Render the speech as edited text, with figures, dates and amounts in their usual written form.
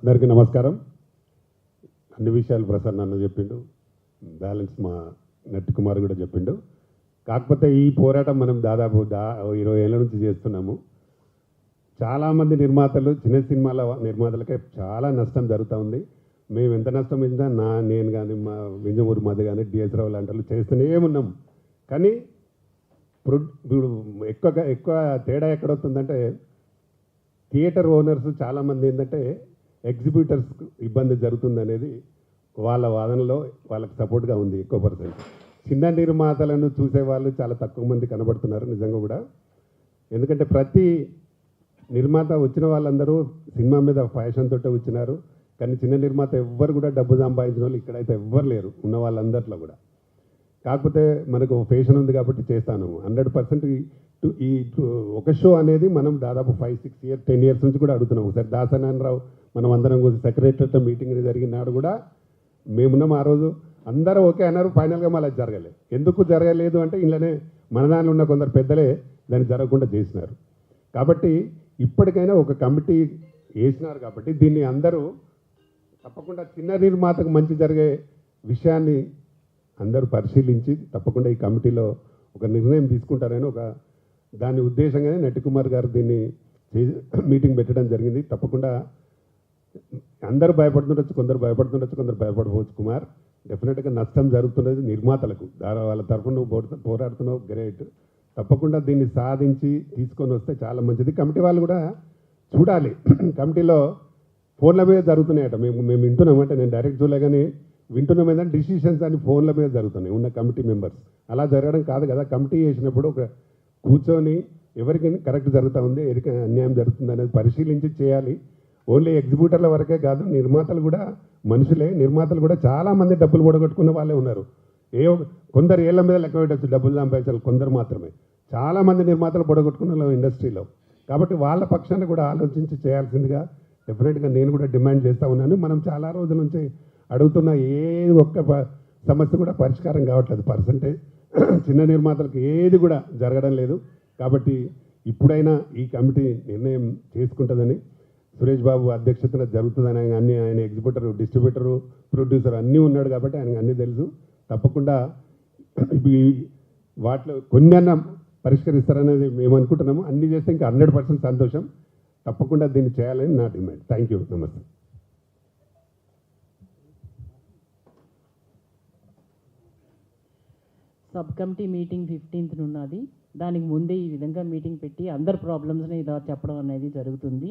అందరికీ నమస్కారం. అన్ని విషయాలు ప్రసన్న అన్న చెప్పిండు, బ్యాలెన్స్ మా నట్ కుమార్ కూడా చెప్పిండు. కాకపోతే ఈ పోరాటం మనం దాదాపు 20 ఏళ్ళ నుంచి చేస్తున్నాము. చాలామంది నిర్మాతలు, చిన్న సినిమాల నిర్మాతలకే చాలా నష్టం జరుగుతూ ఉంది. మేము ఎంత నష్టం ఇచ్చినా నేను కానీ, మా వింజమూరి మధ్య కానీ, డిఎస్ రావు లాంటి వాళ్ళు చేస్తూనే ఉన్నాం. కానీ ఇప్పుడు ఎక్కువ తేడా ఎక్కడవుతుందంటే, థియేటర్ ఓనర్స్ చాలామంది ఏంటంటే ఎగ్జిబ్యూటర్స్ ఇబ్బంది జరుగుతుందనేది వాళ్ళ వాదనలో వాళ్ళకి సపోర్ట్గా ఉంది ఎక్కువ పర్సెంట్. చిన్న నిర్మాతలను చూసేవాళ్ళు చాలా తక్కువ మంది కనబడుతున్నారు నిజంగా కూడా. ఎందుకంటే ప్రతి నిర్మాత వచ్చిన వాళ్ళందరూ సినిమా మీద ఫ్యాషన్ తోటే వచ్చినారు. కానీ చిన్న నిర్మాత ఎవ్వరు కూడా డబ్బు సంపాదించిన వాళ్ళు ఇక్కడైతే ఎవ్వరు లేరు ఉన్న వాళ్ళందరిలో కూడా. కాకపోతే మనకు ఫ్యాషన్ ఉంది కాబట్టి చేస్తాను 100%. ఈ ఒక షో అనేది మనం దాదాపు 5-6 ఇయర్స్ 10 ఇయర్స్ నుంచి కూడా అడుగుతున్నాం. ఒకసారి దాసనారాయణరావు మనం అందరం కూర్చొని సెక్రటరీతో మీటింగ్ జరిగినాడు కూడా మేమున్నాం. ఆ రోజు అందరూ ఓకే అన్నారు, ఫైనల్గా మళ్ళీ జరగలేదు. ఎందుకు జరగలేదు అంటే ఇళ్ళనే మన దానిలో ఉన్న కొందరు పెద్దలే దాన్ని జరగకుండా చేసినారు. కాబట్టి ఇప్పటికైనా ఒక కమిటీ వేసినారు కాబట్టి దీన్ని అందరూ తప్పకుండా చిన్న నిర్మాతకు మంచి జరిగే విషయాన్ని అందరూ పరిశీలించి తప్పకుండా ఈ కమిటీలో ఒక నిర్ణయం తీసుకుంటారని దాని ఉద్దేశంగానే నటికుమార్ గారు దీన్ని మీటింగ్ పెట్టడం జరిగింది. తప్పకుండా అందరూ భయపడుతుండొచ్చు, కొందరు భయపడుతుండొచ్చు, కొందరు భయపడవచ్చు. కుమార్, డెఫినెట్గా నష్టం జరుగుతున్నది నిర్మాతలకు. వాళ్ళ తరఫున నువ్వు పోరాడుతున్నావు, గ్రేట్. తప్పకుండా దీన్ని సాధించి తీసుకొని వస్తే చాలా మంచిది. కమిటీ వాళ్ళు కూడా చూడాలి. కమిటీలో ఫోన్ల మీద జరుగుతున్నాయట. మేము వింటున్నామంటే, నేను డైరెక్ట్ చూడలే కానీ వింటున్నాం ఏంటంటే డిసిషన్స్ అని ఫోన్ల మీద జరుగుతున్నాయి ఉన్న కమిటీ మెంబర్స్. అలా జరగడం కాదు కదా. కమిటీ చేసినప్పుడు ఒక కూర్చొని ఎవరికి కరెక్ట్ జరుగుతూ ఉంది, ఎవరికి అన్యాయం జరుగుతుంది అనేది పరిశీలించి చేయాలి. ఓన్లీ ఎగ్జిబ్యూటర్ల వరకే కాదు, నిర్మాతలు కూడా మనుషులే. నిర్మాతలు కూడా చాలామంది డబ్బులు కూడగొట్టుకున్న వాళ్ళే ఉన్నారు. కొందరు ఏళ్ళ మీద లెక్క పెట్టచ్చు, డబ్బులు సంపాదించాలి కొందరు మాత్రమే. చాలామంది నిర్మాతలు పొడగొట్టుకున్న ఇండస్ట్రీలో. కాబట్టి వాళ్ళ పక్షాన్ని కూడా ఆలోచించి చేయాల్సిందిగా డెఫినెట్గా నేను కూడా డిమాండ్ చేస్తూ ఉన్నాను. మనం చాలా రోజుల నుంచి అడుగుతున్న ఒక్క సమస్య కూడా పరిష్కారం కావట్లేదు. పర్సంటేజ్ చిన్న నిర్మాతలకు ఏది కూడా జరగడం లేదు. కాబట్టి ఇప్పుడైనా ఈ కమిటీ నిర్ణయం చేసుకుంటుందని, సురేష్ బాబు అధ్యక్షతన జరుగుతుందని, ఆయన ఎగ్జిబ్యూటర్, డిస్ట్రిబ్యూటరు, ప్రొడ్యూసర్ అన్నీ ఉన్నాడు కాబట్టి ఆయనకు అన్నీ తెలుసు. తప్పకుండా వాటిలో కొన్ని అన్న పరిష్కరిస్తారనేది మేము అనుకుంటున్నాము. అన్నీ చేస్తే ఇంకా 100% సంతోషం. తప్పకుండా దీన్ని చేయాలని నా డిమాండ్. Thank you. నమస్తే. సబ్ కమిటీ మీటింగ్ 15th ఉన్నది. దానికి ముందే ఈ విధంగా మీటింగ్ పెట్టి అందరి ప్రాబ్లమ్స్ని ఇలా చెప్పడం అనేది జరుగుతుంది.